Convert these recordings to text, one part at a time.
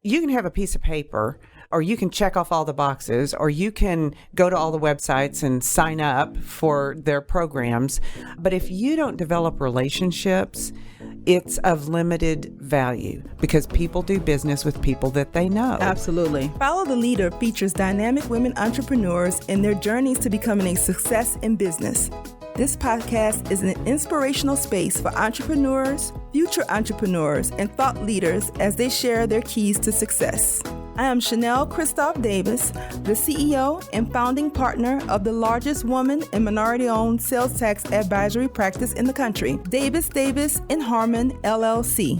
you can have a piece of paper, or you can check off all the boxes, or you can go to all the websites and sign up for their programs. But if you don't develop relationships, it's of limited value because people do business with people that they know. Absolutely. Follow the Leader features dynamic women entrepreneurs in their journeys to becoming a success in business. This podcast is an inspirational space for entrepreneurs, future entrepreneurs, and thought leaders as they share their keys to success. I am Chanel Christoph Davis, the CEO and founding partner of the largest woman and minority-owned sales tax advisory practice in the country, Davis & Harmon, LLC.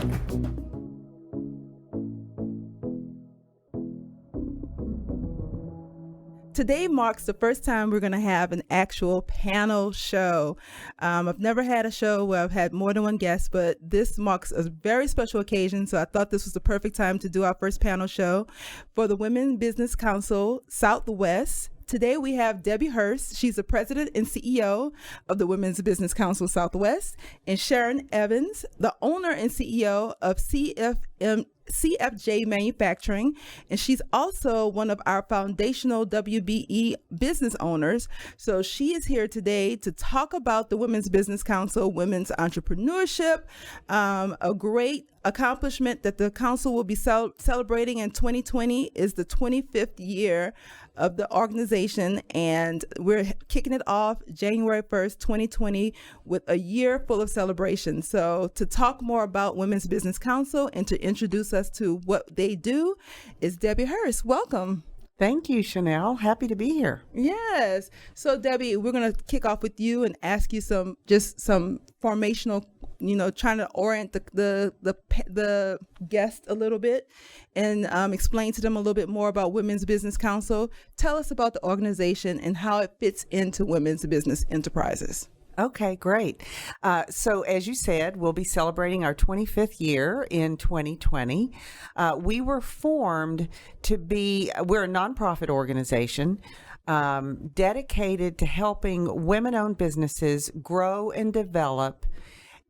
Today marks the first time we're going to have an actual panel show. I've never had a show where I've had more than one guest, but this marks a very special occasion, so I thought this was the perfect time to do our first panel show for the Women Business Council Southwest. Today we have Debbie Hurst. She's the president and CEO of the Women's Business Council Southwest, and Sharon Evans, the owner and CEO of CFJ Manufacturing, and she's also one of our foundational WBE business owners. So she is here today to talk about the Women's Business Council, women's entrepreneurship, a great accomplishment that the council will be celebrating in 2020 is the 25th year of the organization, and we're kicking it off January 1st, 2020 with a year full of celebration. So to talk more about Women's Business Council and to introduce us to what they do is Debbie Hurst. Welcome. Thank you, Chanel. Happy to be here. Yes. So Debbie, we're going to kick off with you and ask you some formational, trying to orient the guest a little bit and explain to them a little bit more about Women's Business Council. Tell us about the organization and how it fits into women's business enterprises. Okay, great. So as you said, we'll be celebrating our 25th year in 2020. We were formed we're a nonprofit organization dedicated to helping women-owned businesses grow and develop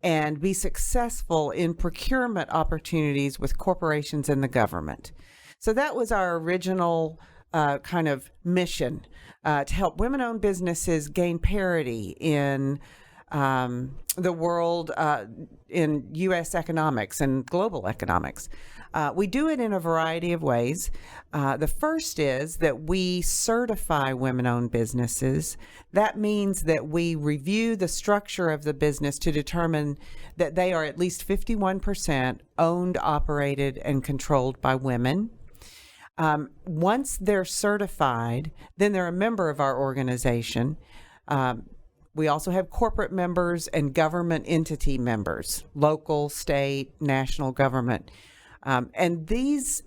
and be successful in procurement opportunities with corporations and the government. So that was our original kind of mission, to help women-owned businesses gain parity in the world, in U.S. economics and global economics. We do it in a variety of ways. The first is that we certify women-owned businesses. That means that we review the structure of the business to determine that they are at least 51% owned, operated, and controlled by women. Once they're certified, then they're a member of our organization. We also have corporate members and government entity members, local, state, national government. And these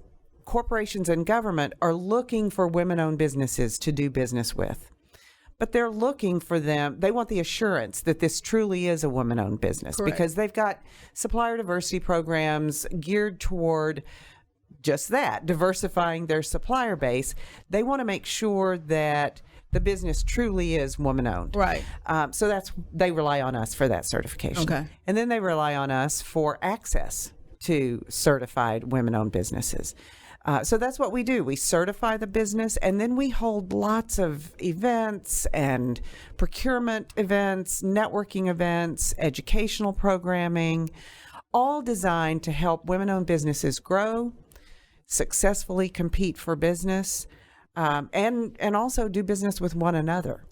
corporations and government are looking for women-owned businesses to do business with. But they're looking for they want the assurance that this truly is a woman-owned business. Correct. Because they've got supplier diversity programs geared toward just that, diversifying their supplier base. They want to make sure that the business truly is woman-owned. Right. So they rely on us for that certification. Okay. And then they rely on us for access to certified women-owned businesses. So that's what we do. We certify the business, and then we hold lots of events and procurement events, networking events, educational programming, all designed to help women-owned businesses grow, successfully compete for business, and also do business with one another.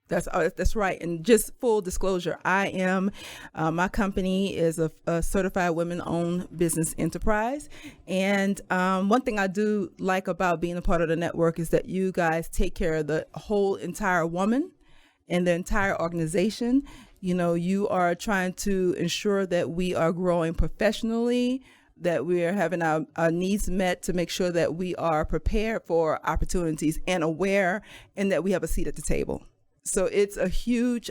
That's right. And just full disclosure, I am, my company is a certified women-owned business enterprise. And one thing I do like about being a part of the network is that you guys take care of the whole entire woman and the entire organization. You are trying to ensure that we are growing professionally, that we are having our needs met to make sure that we are prepared for opportunities and aware, and that we have a seat at the table. So it's a huge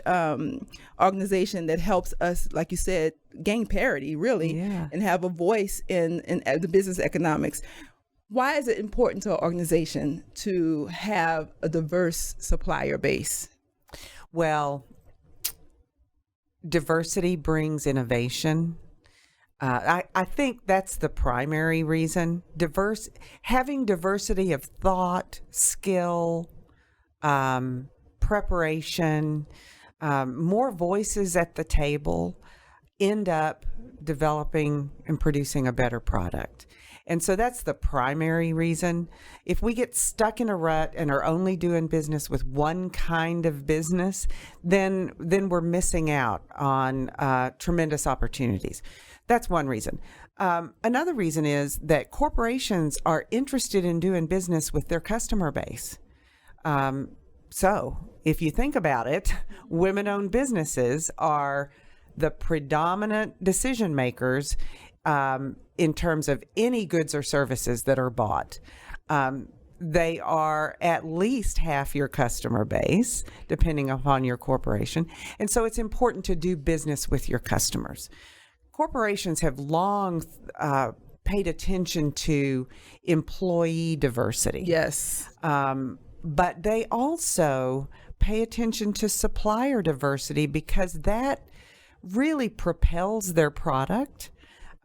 organization that helps us, like you said, gain parity, really, and have a voice in the business economics. Why is it important to an organization to have a diverse supplier base? Well, diversity brings innovation. I think that's the primary reason. Having diversity of thought, skill, preparation, more voices at the table end up developing and producing a better product. And so that's the primary reason. If we get stuck in a rut and are only doing business with one kind of business, then we're missing out on tremendous opportunities. That's one reason. Another reason is that corporations are interested in doing business with their customer base. So if you think about it, women-owned businesses are the predominant decision makers in terms of any goods or services that are bought. They are at least half your customer base, depending upon your corporation. And so it's important to do business with your customers. Corporations have long paid attention to employee diversity. Yes. But they also pay attention to supplier diversity because that really propels their product.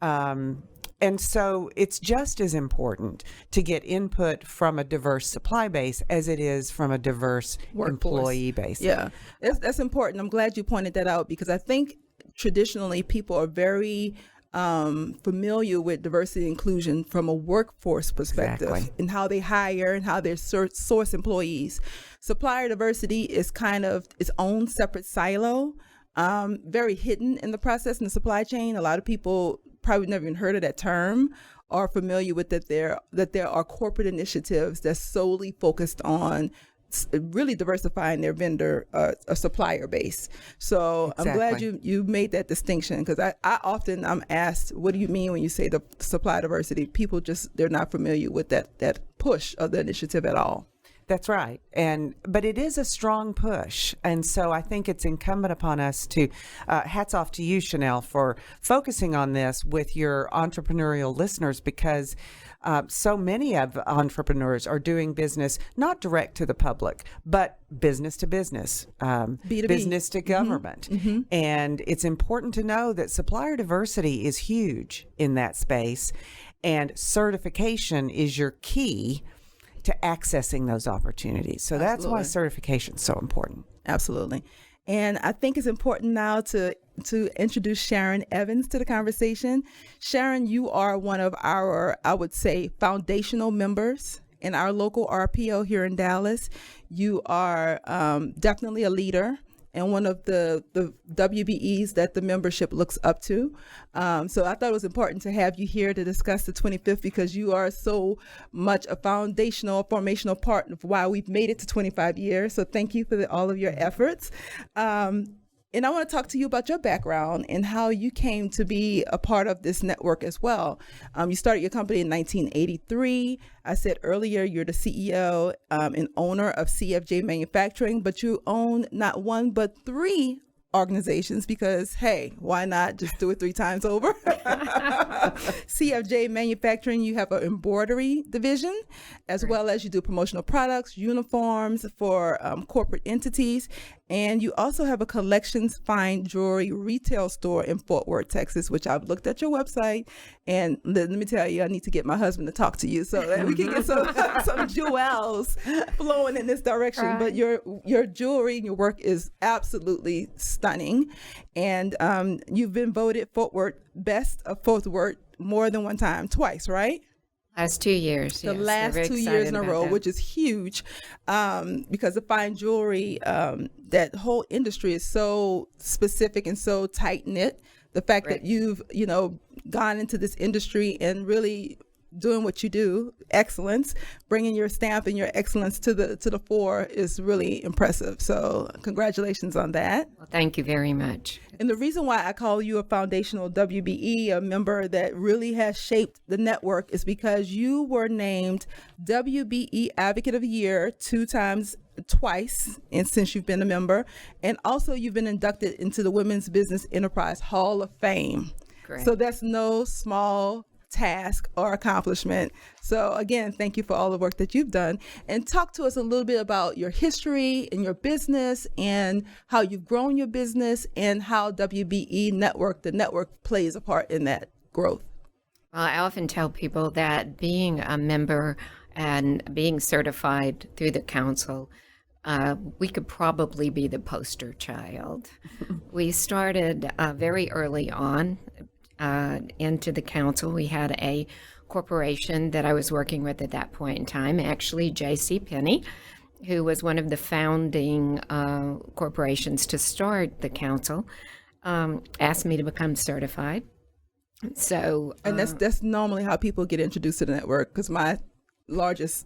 And so it's just as important to get input from a diverse supply base as it is from a diverse employee base. Yeah, that's important. I'm glad you pointed that out because I think traditionally people are very familiar with diversity and inclusion from a workforce perspective and how they hire and how they source employees. Supplier diversity is kind of its own separate silo, very hidden in the process in the supply chain. A lot of people probably never even heard of that term, are familiar with that there are corporate initiatives that's solely focused on really diversifying their vendor supplier base. So I'm glad you made that distinction because I often I'm asked, what do you mean when you say the supply diversity? People they're not familiar with that push of the initiative at all. That's right. But it is a strong push. And so I think it's incumbent upon us to, hats off to you, Chanel, for focusing on this with your entrepreneurial listeners because so many of entrepreneurs are doing business, not direct to the public, but business to business, B2B. Business to government. Mm-hmm. And it's important to know that supplier diversity is huge in that space. And certification is your key to accessing those opportunities. So that's why certification is so important. Absolutely. And I think it's important now to introduce Sharon Evans to the conversation. Sharon, you are one of our, I would say, foundational members in our local RPO here in Dallas. You are definitely a leader and one of the WBEs that the membership looks up to. So I thought it was important to have you here to discuss the 25th because you are so much a formational part of why we've made it to 25 years. So thank you for all of your efforts. And I want to talk to you about your background and how you came to be a part of this network as well. You started your company in 1983. I said earlier, you're the CEO and owner of CFJ Manufacturing, but you own not one, but three organizations because, hey, why not just do it 3 times over? CFJ Manufacturing, you have an embroidery division, as well as you do promotional products, uniforms for corporate entities. And you also have a collections fine jewelry retail store in Fort Worth, Texas, which I've looked at your website. And let me tell you, I need to get my husband to talk to you so that we can get some jewels flowing in this direction. Right. But your jewelry and your work is absolutely stunning. And you've been voted Fort Worth Best of Fort Worth more than one time, twice, right? Last 2 years. The last 2 years in a row, which is huge because the fine jewelry, that whole industry is so specific and so tight knit. The fact that you've, gone into this industry and really doing what you do, excellence, bringing your stamp and your excellence to the fore is really impressive. So congratulations on that. Well, thank you very much. And the reason why I call you a foundational WBE, a member that really has shaped the network, is because you were named WBE Advocate of the Year twice, and since you've been a member, and also you've been inducted into the Women's Business Enterprise Hall of Fame. Great. So that's no small task or accomplishment. So again, thank you for all the work that you've done, and talk to us a little bit about your history and your business and how you've grown your business and how WBE the network plays a part in that growth? Well, I often tell people that being a member and being certified through the council, we could probably be the poster child. We started very early on into the council. We had a corporation that I was working with at that point in time, actually J.C. Penney, who was one of the founding corporations to start the council, asked me to become certified. So, And that's normally how people get introduced to the network, because my largest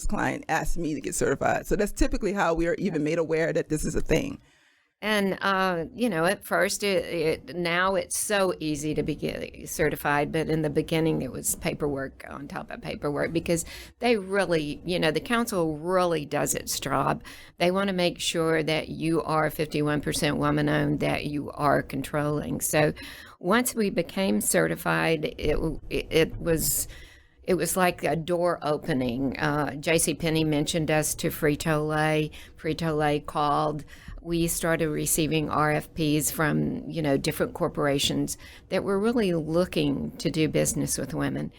client asked me to get certified. So that's typically how we are even made aware that this is a thing. And, at first, now it's so easy to get certified, but in the beginning it was paperwork on top of paperwork, because they really, the council really does its job. They want to make sure that you are 51% woman-owned, that you are controlling. So once we became certified, it was like a door opening. JCPenney mentioned us to Frito-Lay. Frito-Lay called. We started receiving RFPs from, different corporations that were really looking to do business with women.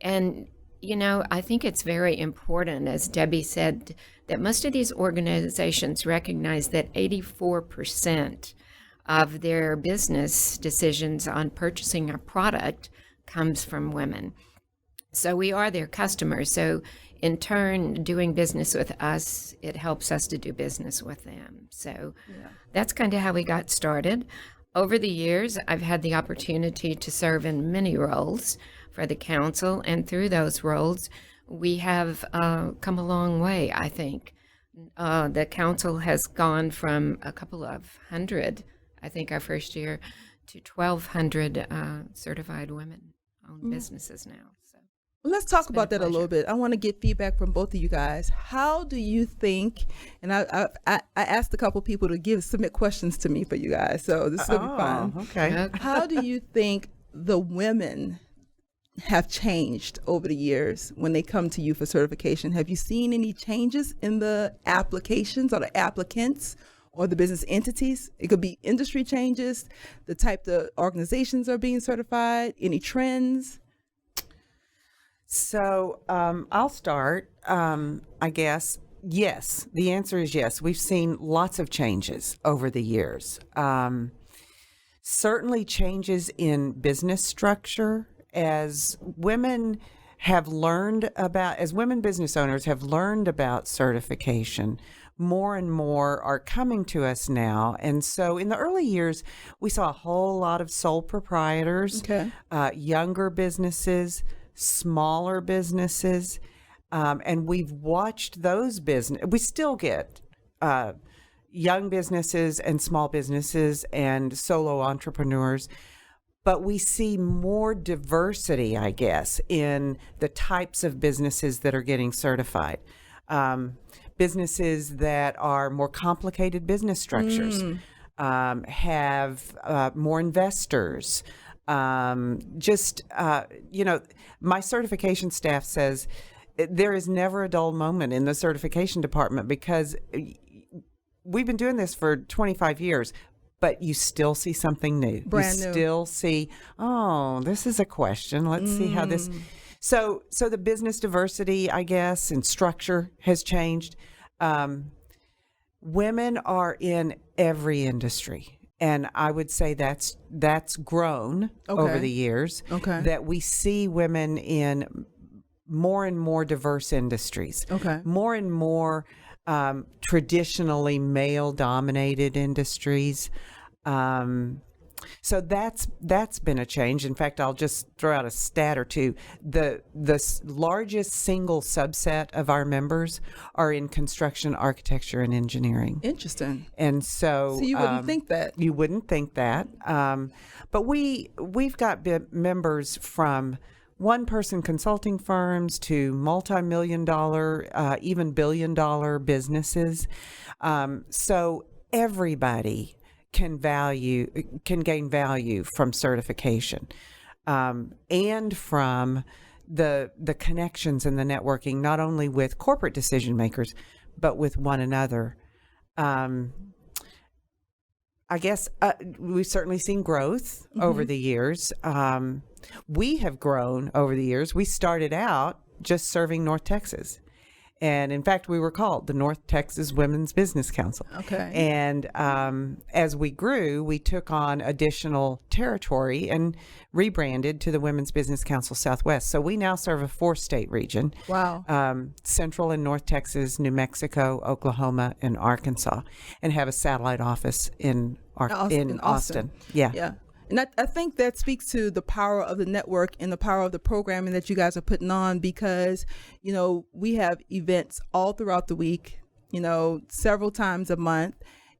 And, I think it's very important, as Debbie said, that most of these organizations recognize that 84% of their business decisions on purchasing a product comes from women. So we are their customers. So in turn, doing business with us, it helps us to do business with them. So that's kind of how we got started. Over the years, I've had the opportunity to serve in many roles for the council, and through those roles, we have come a long way, I think. The council has gone from a couple of hundred, I think our first year, to 1,200 certified women-owned businesses now. Well, let's talk about that a little bit. I want to get feedback from both of you guys. How do you think, and I asked a couple people to submit questions to me for you guys, so this is going to be fun. Okay. How do you think the women have changed over the years when they come to you for certification? Have you seen any changes in the applications or the applicants or the business entities? It could be industry changes, the type the organizations are being certified, any trends? So I'll start, I guess. Yes, the answer is yes. We've seen lots of changes over the years. Certainly changes in business structure as women business owners have learned about certification. More and more are coming to us now. And so in the early years, we saw a whole lot of sole proprietors, younger businesses, smaller businesses, and we've watched those we still get young businesses and small businesses and solo entrepreneurs, but we see more diversity, I guess, in the types of businesses that are getting certified. Businesses that are more complicated business structures, have more investors. My certification staff says there is never a dull moment in the certification department, because we've been doing this for 25 years, but you still see something new. Brand new. Still see, this is a question. Let's see how this. So the business diversity, I guess, and structure has changed. Women are in every industry. And I would say that's grown over the years. That we see women in more and more diverse industries. More and more traditionally male-dominated industries. So that's been a change. In fact, I'll just throw out a stat or two. The largest single subset of our members are in construction, architecture, and engineering. Interesting. And so you wouldn't think that. You wouldn't think that. But we've got members from one-person consulting firms to multi-million-dollar, even billion-dollar businesses. So everybody can gain value from certification, and from the connections and the networking, not only with corporate decision makers, but with one another. I guess we've certainly seen growth over the years. We have grown over the years. We started out just serving North Texas. And in fact, we were called the North Texas Women's Business Council. Okay. And as we grew, we took on additional territory and rebranded to the Women's Business Council Southwest. So we now serve a 4-state region. Wow. Central and North Texas, New Mexico, Oklahoma, and Arkansas, and have a satellite office in Austin. Yeah. Yeah. And I think that speaks to the power of the network and the power of the programming that you guys are putting on, because, we have events all throughout the week, several times a month,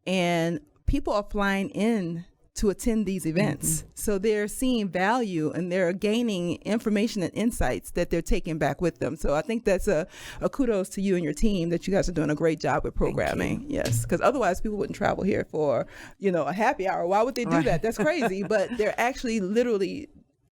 and people are flying in to attend these events. So they're seeing value and they're gaining information and insights that they're taking back with them. So I think that's a kudos to you and your team, that you guys are doing a great job with programming. Yes, because otherwise people wouldn't travel here for, a happy hour. Why would they do that? That's crazy. But they're actually literally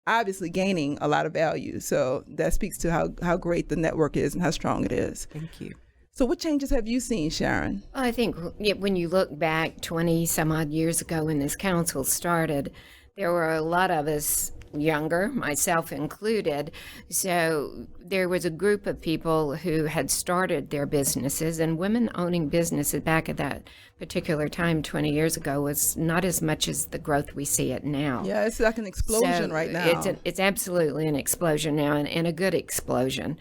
obviously gaining a lot of value. So that speaks to how great the network is and how strong it is. Thank you. So what changes have you seen, Sharon? I think when you look back 20 some odd years ago when this council started, there were a lot of us younger, myself included. So there was a group of people who had started their businesses, and women owning businesses back at that particular time 20 years ago was not as much as the growth we see it now. Yeah, it's like an explosion right now. It's absolutely an explosion now, and a good explosion.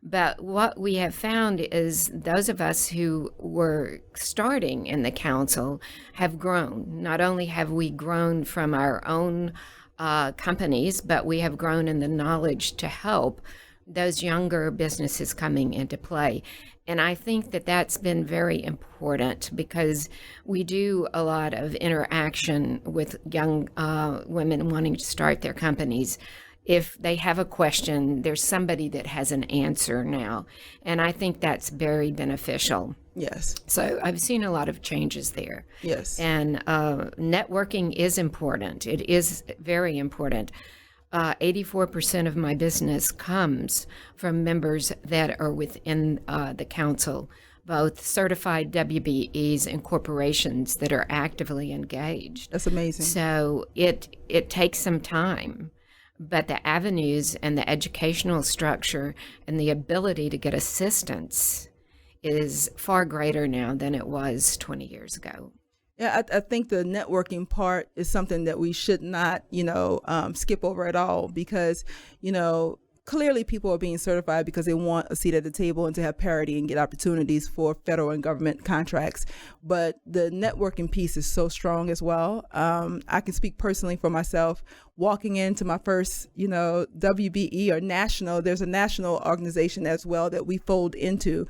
But what we have found is those of us who were starting in the council have grown. Not only have we grown from our own companies, but we have grown in the knowledge to help those younger businesses coming into play. And I think that that's been very important, because we do a lot of interaction with young women wanting to start their companies. If they have a question, there's somebody that has an answer now. And I think that's very beneficial. Yes. So I've seen a lot of changes there. Yes. And networking is important. It is very important. 84% of my business comes from members that are within the council, both certified WBEs and corporations that are actively engaged. That's amazing. So it takes some time. But the avenues and the educational structure and the ability to get assistance is far greater now than it was 20 years ago. Yeah, I think the networking part is something that we should not, skip over at all, because, clearly people are being certified because they want a seat at the table and to have parity and get opportunities for federal and government contracts. But the networking piece is so strong as well. I can speak personally for myself. Walking into my first, WBE or national, there's a national organization as well that we fold into.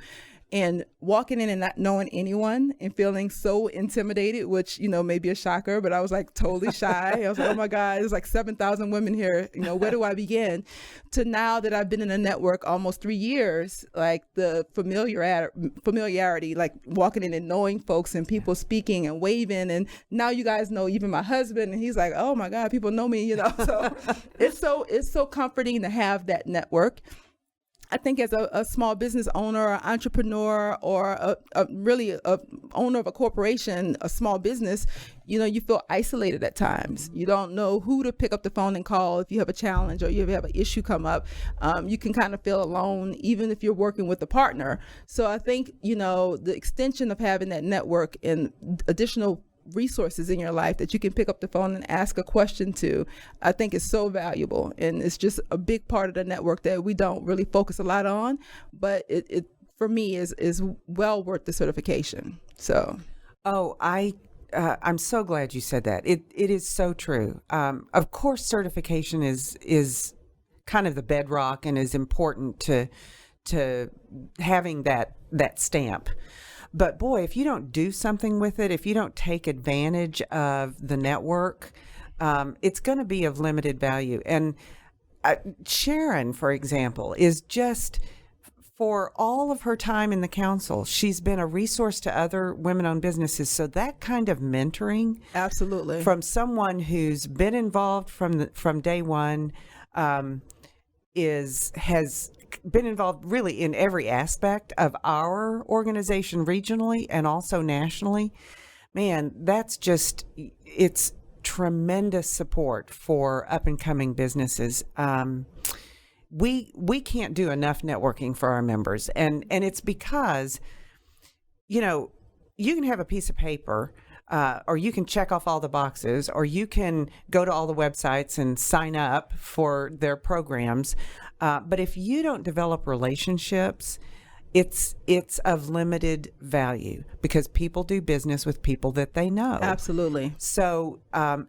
And walking in and not knowing anyone and feeling so intimidated, which, may be a shocker, but I was like totally shy. I was like, oh my God, there's like 7,000 women here. Where do I begin? To now that I've been in a network almost 3 years, like the familiarity, like walking in and knowing folks and people speaking and waving. And now you guys know even my husband, and he's like, oh my God, people know me, So it's so comforting to have that network. I think as a small business owner or entrepreneur or really a owner of a corporation, a small business, you feel isolated at times. You don't know who to pick up the phone and call if you have a challenge or you have an issue come up. You can kind of feel alone, even if you're working with a partner. So I think, the extension of having that network and additional resources in your life that you can pick up the phone and ask a question to, I think is so valuable. And it's just a big part of the network that we don't really focus a lot on, but it for me is well worth the certification. So I'm so glad you said that. It is so true. Of course, certification is kind of the bedrock and is important to having that stamp. But boy, if you don't do something with it, if you don't take advantage of the network, it's going to be of limited value. And Sharon, for example, is just, for all of her time in the council, she's been a resource to other women-owned businesses. So that kind of mentoring, absolutely, from someone who's been involved from day one, has been involved really in every aspect of our organization regionally and also nationally. man, it's tremendous support for up and coming businesses. We can't do enough networking for our members, and it's because, you can have a piece of paper, or you can check off all the boxes, or you can go to all the websites and sign up for their programs. But if you don't develop relationships, it's of limited value, because people do business with people that they know. Absolutely. So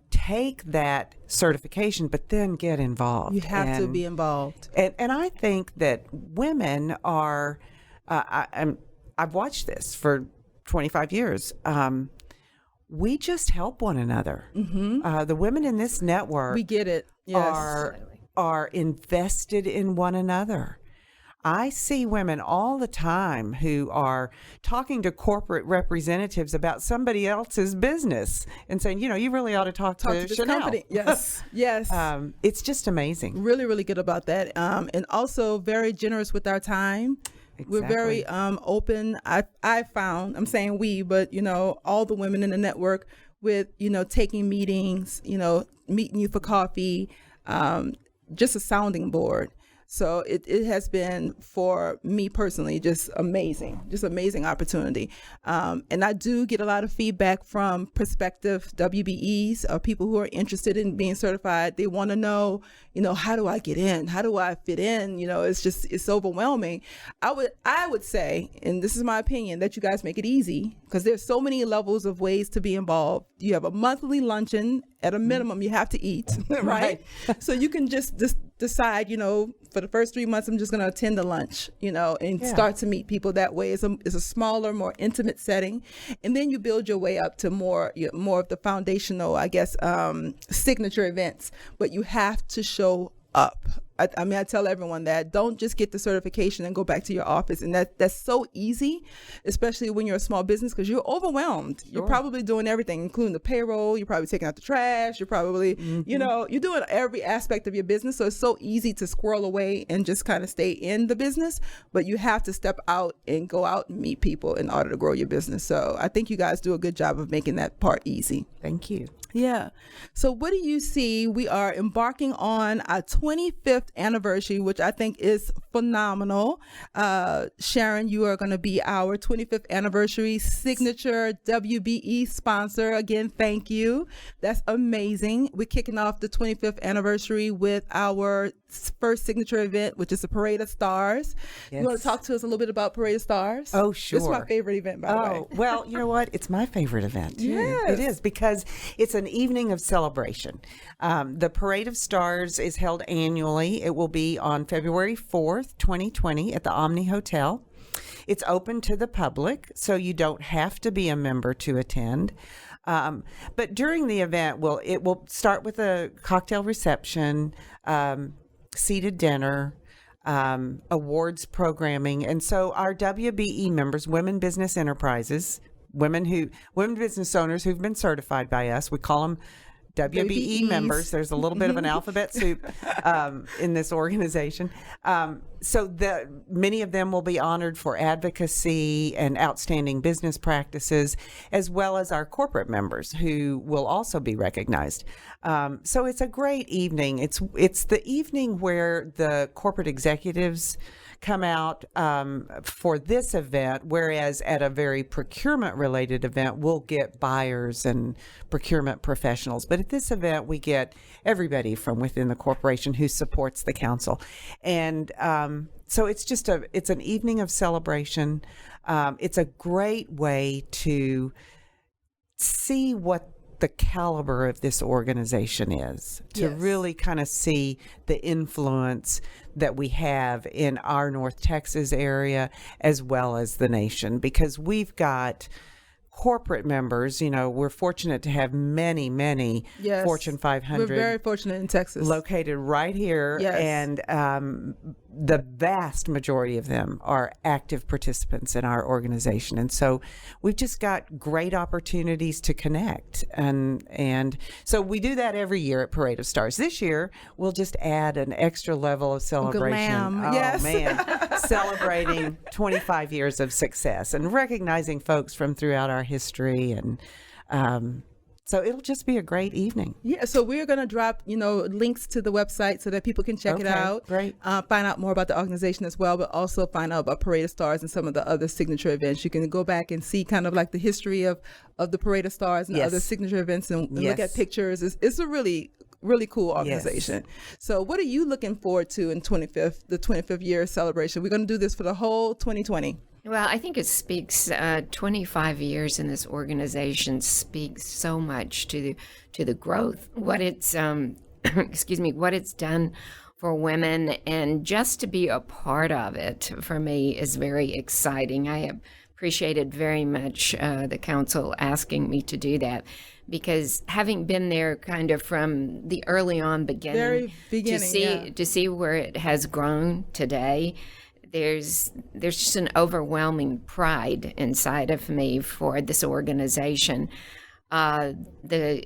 take that certification, but then get involved. You have to be involved. And I think that women are, I've watched this for 25 years. We just help one another. Mm-hmm. The women in this network, we get it. Yes. are invested in one another. I see women all the time who are talking to corporate representatives about somebody else's business and saying, you really ought to talk to this Chanel. Company. Yes, yes. It's just amazing. Really, really good about that. And also very generous with our time. Exactly. We're very open. I found, I'm saying we, but, all the women in the network with, taking meetings, meeting you for coffee, just a sounding board. So it has been, for me personally, just amazing opportunity. And I do get a lot of feedback from prospective WBEs, or people who are interested in being certified. They want to know, how do I get in? How do I fit in? It's overwhelming. I would say, and this is my opinion, that you guys make it easy, because there's so many levels of ways to be involved. You have a monthly luncheon. At a minimum, you have to eat, right? So you can just decide, for the first 3 months, I'm just going to attend the lunch, and start to meet people that way. It's a smaller, more intimate setting. And then you build your way up to more of the foundational, signature events. But you have to show up. I tell everyone that don't just get the certification and go back to your office. And that's so easy, especially when you're a small business, because you're overwhelmed. Sure. You're probably doing everything, including the payroll. You're probably taking out the trash. You're probably, you're doing every aspect of your business. So it's so easy to squirrel away and just kind of stay in the business. But you have to step out and go out and meet people in order to grow your business. So I think you guys do a good job of making that part easy. Thank you. Yeah. So what do you see? We are embarking on our 25th anniversary, which I think is phenomenal. Sharon, you are going to be our 25th anniversary signature WBE sponsor. Again, thank you. That's amazing. We're kicking off the 25th anniversary with our first signature event, which is the Parade of Stars. Yes. You want to talk to us a little bit about Parade of Stars? Oh, sure. This is my favorite event, by the way. Well, you know what? It's my favorite event. Yes. It is, because it's an evening of celebration. The Parade of Stars is held annually. It will be on February 4th, 2020 at the Omni Hotel. It's open to the public, so you don't have to be a member to attend. But during the event, it will start with a cocktail reception, seated dinner, awards programming. And so our WBE members, Women Business Enterprises, women business owners who've been certified by us, we call them WBE members. There's a little bit of an alphabet soup in this organization. So many of them will be honored for advocacy and outstanding business practices, as well as our corporate members who will also be recognized. So it's a great evening. It's the evening where the corporate executives come out for this event, whereas at a very procurement related event, we'll get buyers and procurement professionals. But at this event, we get everybody from within the corporation who supports the council. And so it's an evening of celebration. It's a great way to see what the caliber of this organization is, to really kind of see the influence that we have in our North Texas area as well as the nation, because we've got corporate members. We're fortunate to have many Fortune 500. We're very fortunate in Texas, located right here. Yes. And the vast majority of them are active participants in our organization. And so we've just got great opportunities to connect. And so we do that every year at Parade of Stars. This year, we'll just add an extra level of celebration. Glam. Oh, yes. Man. Celebrating 25 years of success and recognizing folks from throughout our history. And So it'll just be a great evening. Yeah, so we're going to drop, links to the website so that people can check it out. Great. Find out more about the organization as well, but also find out about Parade of Stars and some of the other signature events. You can go back and see kind of like the history of the Parade of Stars and the other signature events and look at pictures. It's a really cool organization. Yes. So what are you looking forward to in the 25th year celebration? We're going to do this for the whole 2020. Well, I think it speaks, 25 years in this organization speaks so much to the growth, what it's, what it's done for women, and just to be a part of it for me is very exciting. I have appreciated very much the council asking me to do that, because having been there kind of from the early on beginning, to see where it has grown today, there's just an overwhelming pride inside of me for this organization. The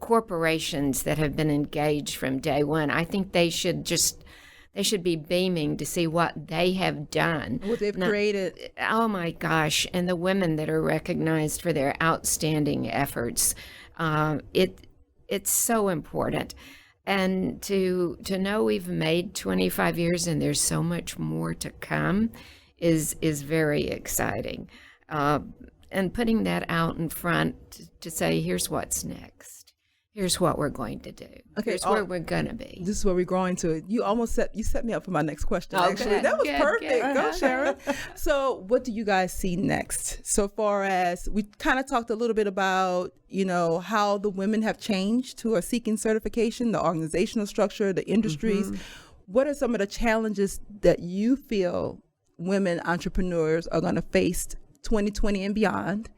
corporations that have been engaged from day one, I think they should be beaming to see what they have done. What they've created. Oh my gosh. And the women that are recognized for their outstanding efforts. It's so important. And to know we've made 25 years and there's so much more to come is very exciting. And putting that out in front to say, here's what's next. Here's what we're going to do. Okay, here's where we're going to be. This is where we're going to. You set me up for my next question. Okay. Actually, that was perfect. Go, Sharon. So, what do you guys see next? So far as we kind of talked a little bit about, how the women have changed who are seeking certification, the organizational structure, the industries. Mm-hmm. What are some of the challenges that you feel women entrepreneurs are going to face 2020 and beyond?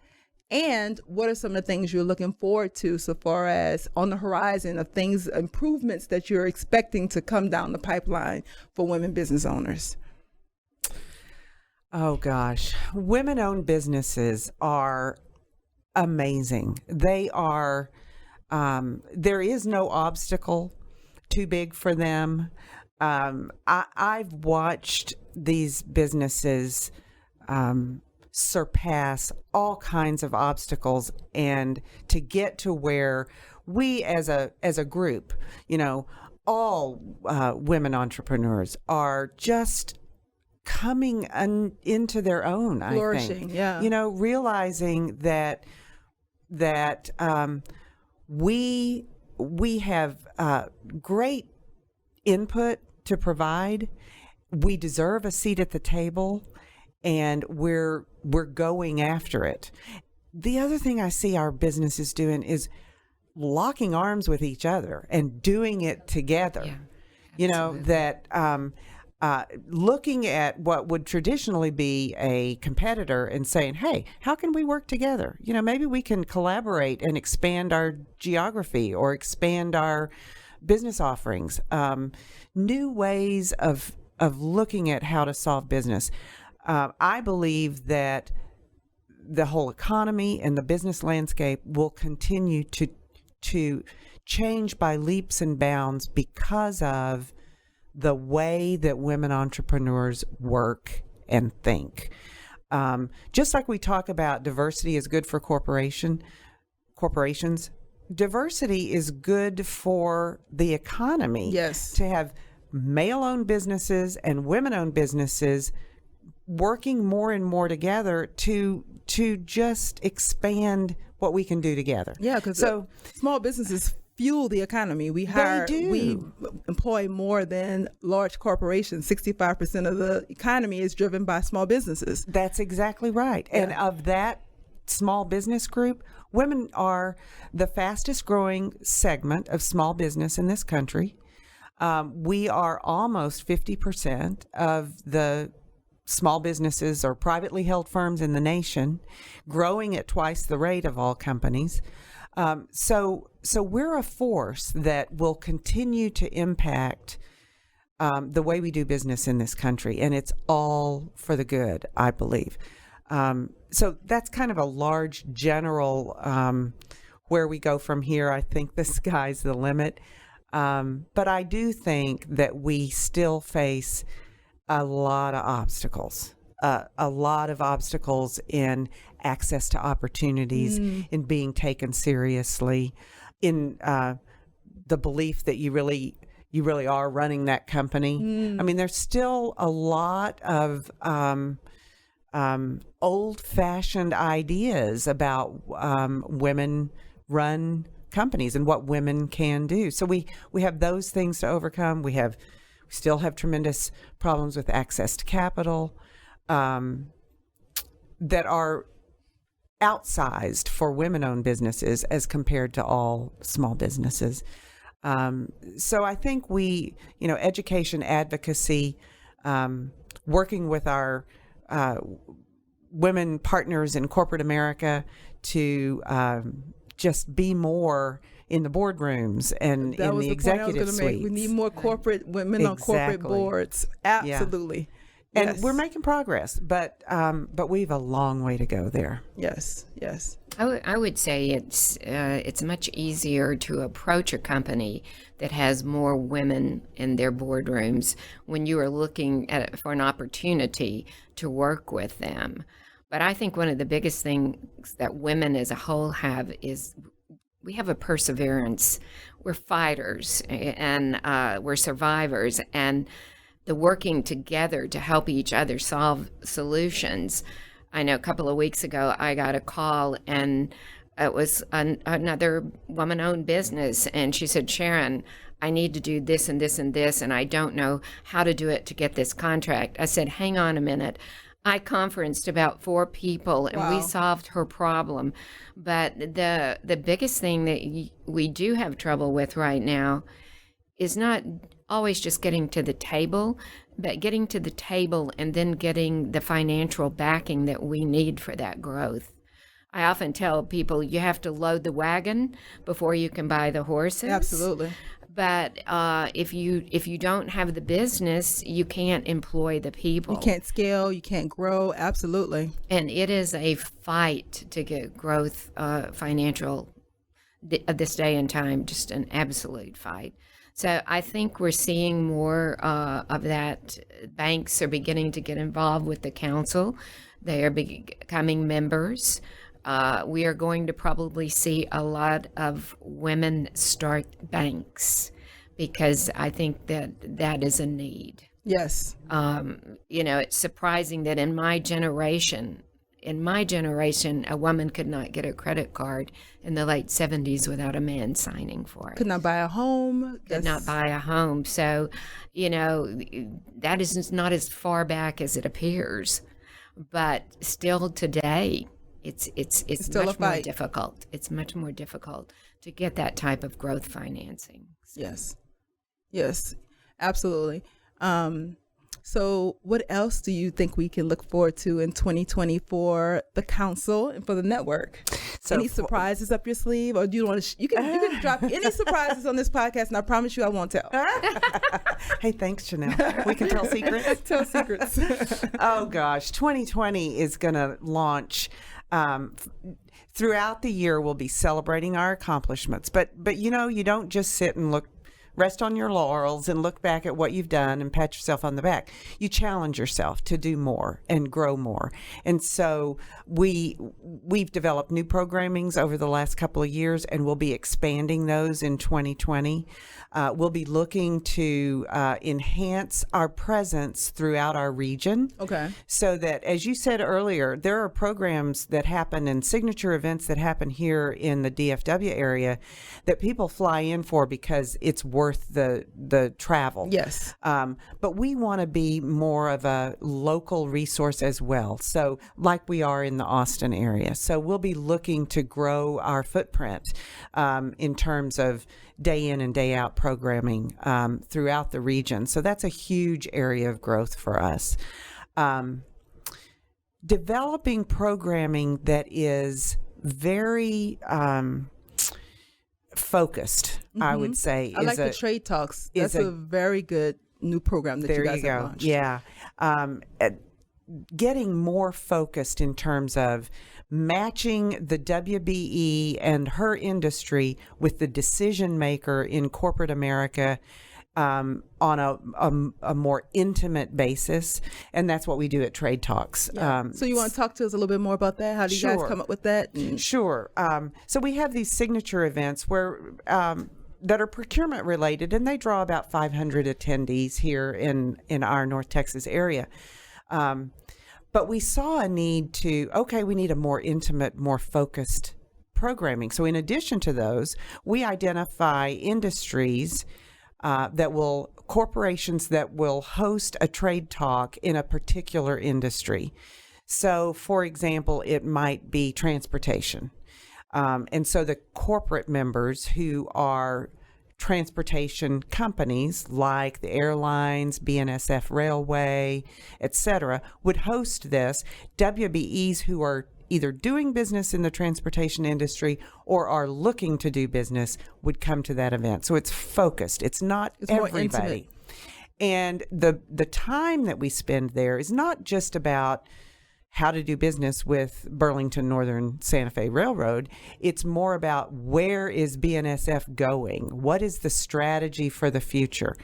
And what are some of the things you're looking forward to so far as on the horizon of improvements that you're expecting to come down the pipeline for women business owners? Oh, gosh. Women-owned businesses are amazing. They are, there is no obstacle too big for them. I've watched these businesses surpass all kinds of obstacles, and to get to where we as a group, all women entrepreneurs are just coming into their own, flourishing, I think. Yeah. Realizing that we have great input to provide. We deserve a seat at the table, and we're going after it. The other thing I see our businesses doing is locking arms with each other and doing it together. Yeah, looking at what would traditionally be a competitor and saying, hey, how can we work together? Maybe we can collaborate and expand our geography or expand our business offerings, new ways of looking at how to solve business. I believe that the whole economy and the business landscape will continue to change by leaps and bounds because of the way that women entrepreneurs work and think. Just like we talk about diversity is good for corporations, diversity is good for the economy. Yes. To have male-owned businesses and women-owned businesses working more and more together to just expand what we can do together. Yeah, because small businesses fuel the economy. We employ more than large corporations. 65% of the economy is driven by small businesses. That's exactly right. Yeah. And of that small business group, women are the fastest growing segment of small business in this country. We are almost 50% of the small businesses or privately held firms in the nation, growing at twice the rate of all companies. So we're a force that will continue to impact the way we do business in this country, and it's all for the good, I believe. So that's kind of a large general where we go from here. I think the sky's the limit. But I do think that we still face a lot of obstacles. a lot of obstacles in access to opportunities, in being taken seriously, in the belief that you really are running that company. I mean, there's still a lot of old-fashioned ideas about women-run companies and what women can do. So we have those things to overcome. We still have tremendous problems with access to capital that are outsized for women-owned businesses as compared to all small businesses. So I think education advocacy, working with our women partners in corporate America to just be more in the boardrooms and in the executive suites. We need more corporate women on corporate boards. Absolutely. Yeah. And we're making progress, but we have a long way to go there. Yes. I would say it's much easier to approach a company that has more women in their boardrooms when you are looking for an opportunity to work with them. But I think one of the biggest things that women as a whole have is we have a perseverance. We're fighters and we're survivors, and the working together to help each other solve solutions. I know a couple of weeks ago I got a call, and it was another woman-owned business, and she said, Sharon, I need to do this and this and this, and I don't know how to do it to get this contract. I said, hang on a minute. I conferenced about 4 people, and we solved her problem. But the biggest thing that we do have trouble with right now is not always just getting to the table, but getting to the table and then getting the financial backing that we need for that growth. I often tell people you have to load the wagon before you can buy the horses. Absolutely. But if you don't have the business, you can't employ the people. You can't scale, you can't grow. Absolutely. And it is a fight to get growth financial at this day and time, just an absolute fight. So I think we're seeing more of that. Banks are beginning to get involved with the council. They are becoming members. We are going to probably see a lot of women start banks because I think that is a need. Yes. It's surprising that in my generation, a woman could not get a credit card in the late 70s without a man signing for it. Could not buy a home. Could not buy a home. So, that is not as far back as it appears. But still today, it's still much more difficult. It's much more difficult to get that type of growth financing. Yes, absolutely. So what else do you think we can look forward to in 2020 for the council and for the network? So any surprises up your sleeve, or do you want to? You can drop any surprises on this podcast, and I promise you I won't tell. Hey, thanks, Chanel. We can tell secrets. Tell secrets. Oh gosh, 2020 is going to launch. Throughout the year, we'll be celebrating our accomplishments, but you don't just sit and rest on your laurels and look back at what you've done and pat yourself on the back. You challenge yourself to do more and grow more. And so we've developed new programmings over the last couple of years, and we'll be expanding those in 2020. We'll be looking to enhance our presence throughout our region. Okay. So that, as you said earlier, there are programs that happen and signature events that happen here in the DFW area that people fly in for because it's worth the travel. Yes. But we want to be more of a local resource as well. So like we are in the Austin area. So we'll be looking to grow our footprint in terms of day in and day out programming throughout the region. So that's a huge area of growth for us. Developing programming that is very focused, I would say. I like the trade talks. That's a very good new program that you guys have launched. Yeah. Getting more focused in terms of matching the WBE and her industry with the decision maker in corporate America on a more intimate basis, and that's what we do at Trade Talks. Yeah. So you want to talk to us a little bit more about that? How do you guys come up with that? Sure. So we have these signature events where that are procurement related, and they draw about 500 attendees here in our North Texas area. But we saw a need we need a more intimate, more focused programming. So in addition to those, we identify industries corporations that will host a trade talk in a particular industry. So, for example, it might be transportation. And so the corporate members who are transportation companies like the airlines, BNSF Railway, etc., would host this. WBEs who are either doing business in the transportation industry or are looking to do business would come to that event. So it's focused. It's not everybody. And the time that we spend there is not just about how to do business with Burlington Northern Santa Fe Railroad. It's more about where is BNSF going? What is the strategy for the future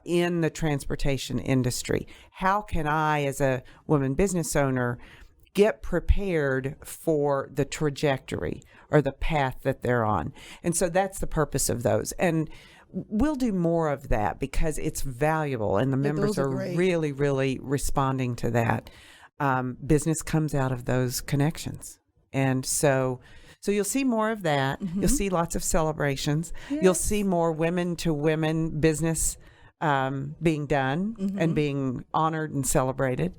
in the transportation industry? How can I, as a woman business owner, get prepared for the trajectory or the path that they're on? And so that's the purpose of those. And we'll do more of that because it's valuable and the members are really, really responding to that. Business comes out of those connections. And so you'll see more of that. Mm-hmm. You'll see lots of celebrations. Yes. You'll see more women to women business being done and being honored and celebrated.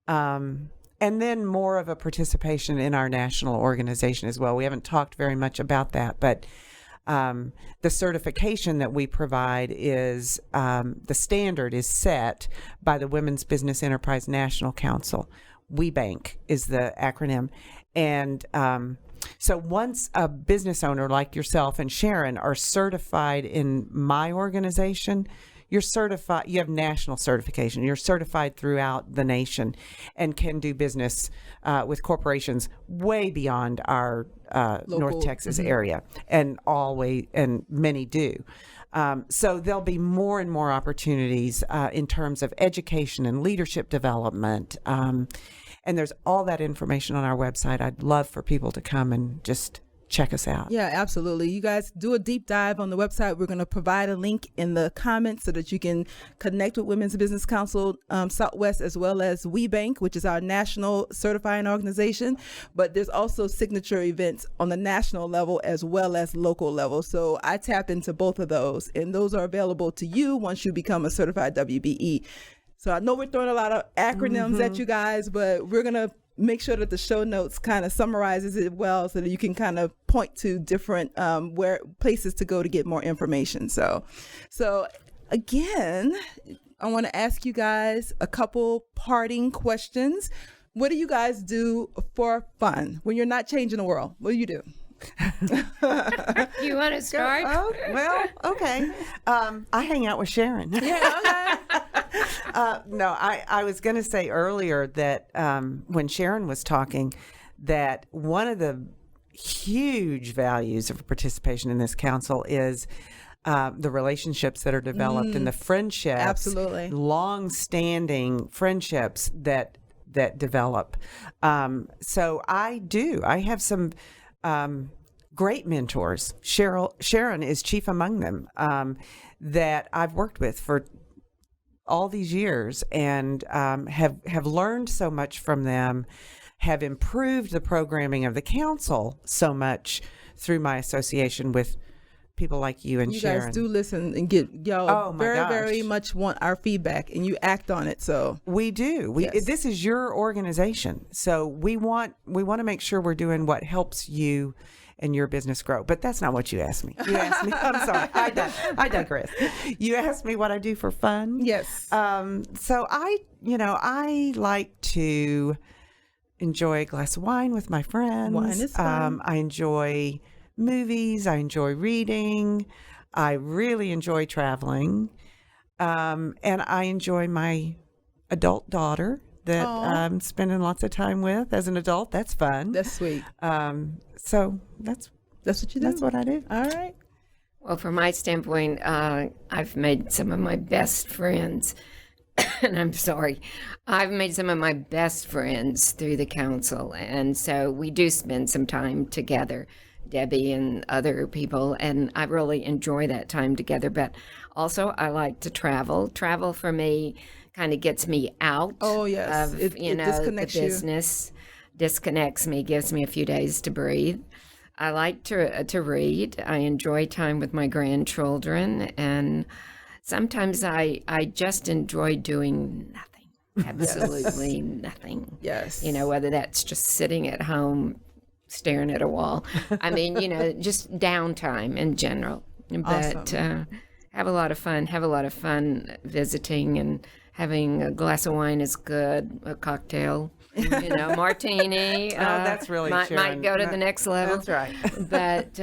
And then more of a participation in our national organization as well. We haven't talked very much about that, but the certification that we provide is the standard is set by the Women's Business Enterprise National Council. WBANC is the acronym. And so once a business owner like yourself and Sharon are certified in my organization, you're certified, you have national certification. You're certified throughout the nation and can do business with corporations way beyond our North Texas area, and many do. So there'll be more and more opportunities in terms of education and leadership development. And there's all that information on our website. I'd love for people to come and just check us out. Yeah, absolutely. You guys do a deep dive on the website. We're going to provide a link in the comments so that you can connect with Women's Business Council Southwest, as well as WBANC, which is our national certifying organization. But there's also signature events on the national level as well as local level. So I tap into both of those, and those are available to you once you become a certified WBE. So I know we're throwing a lot of acronyms at you guys, but we're going to make sure that the show notes kind of summarizes it well so that you can kind of point to different places to go to get more information. So again, I want to ask you guys a couple parting questions. What do you guys do for fun when you're not changing the world? What do you do? You want to start? Oh, well, okay. I hang out with Sharon. Yeah, okay. No, I was going to say earlier that when Sharon was talking, that one of the huge values of participation in this council is the relationships that are developed and the friendships, absolutely, long-standing friendships that develop. So I have some great mentors. Sharon is chief among them, that I've worked with for all these years and have learned so much from them, have improved the programming of the council so much through my association with people like you and Sharon. You guys do listen and get very much want our feedback, and you act on it. So we do. Yes. This is your organization, so we want to make sure we're doing what helps you and your business grow. But that's not what you asked me. You asked me. I'm sorry. I digress. You asked me what I do for fun. Yes. So I like to enjoy a glass of wine with my friends. Wine is fun. I enjoy movies. I enjoy reading. I really enjoy traveling. And I enjoy my adult daughter that I'm spending lots of time with as an adult. That's fun. That's sweet. So that's what you do. That's what I do. All right. Well, from my standpoint, I've made some of my best friends, and I'm sorry, I've made some of my best friends through the council, and so we do spend some time together, Debbie and other people, and I really enjoy that time together. But also, I like to travel. Travel for me kind of gets me out. Oh, yes. Of, It disconnects the you. business, disconnects me, gives me a few days to breathe. I like to read. I enjoy time with my grandchildren, and sometimes I just enjoy doing nothing, absolutely nothing. Yes. Whether that's just sitting at home staring at a wall. I mean, just downtime in general. But Awesome. have a lot of fun visiting, and having a glass of wine is good, a cocktail. Martini. that's really might Sharon. go to the next level. That's right. But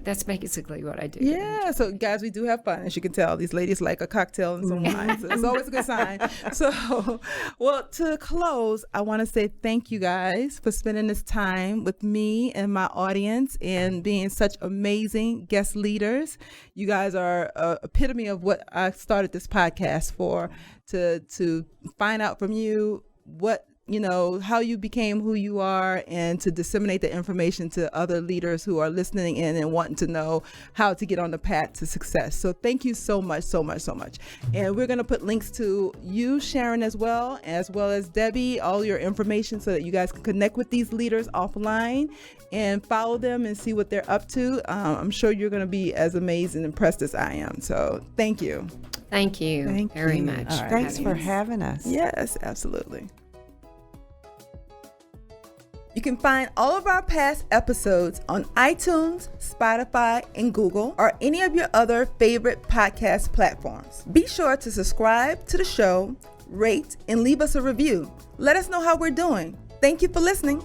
that's basically what I do. Yeah, so guys, we do have fun. As you can tell, these ladies like a cocktail and some wine. So it's always a good sign. So, well, to close, I want to say thank you guys for spending this time with me and my audience and being such amazing guest leaders. You guys are an epitome of what I started this podcast for, to find out from you how you became who you are, and to disseminate the information to other leaders who are listening in and wanting to know how to get on the path to success. So thank you so much, so much, so much. And we're going to put links to you, Sharon, as well as Debbie, all your information, so that you guys can connect with these leaders offline and follow them and see what they're up to. I'm sure you're going to be as amazed and impressed as I am. So thank you. Thank you very much. All right. Thanks for having us. Yes, absolutely. You can find all of our past episodes on iTunes, Spotify, and Google, or any of your other favorite podcast platforms. Be sure to subscribe to the show, rate, and leave us a review. Let us know how we're doing. Thank you for listening.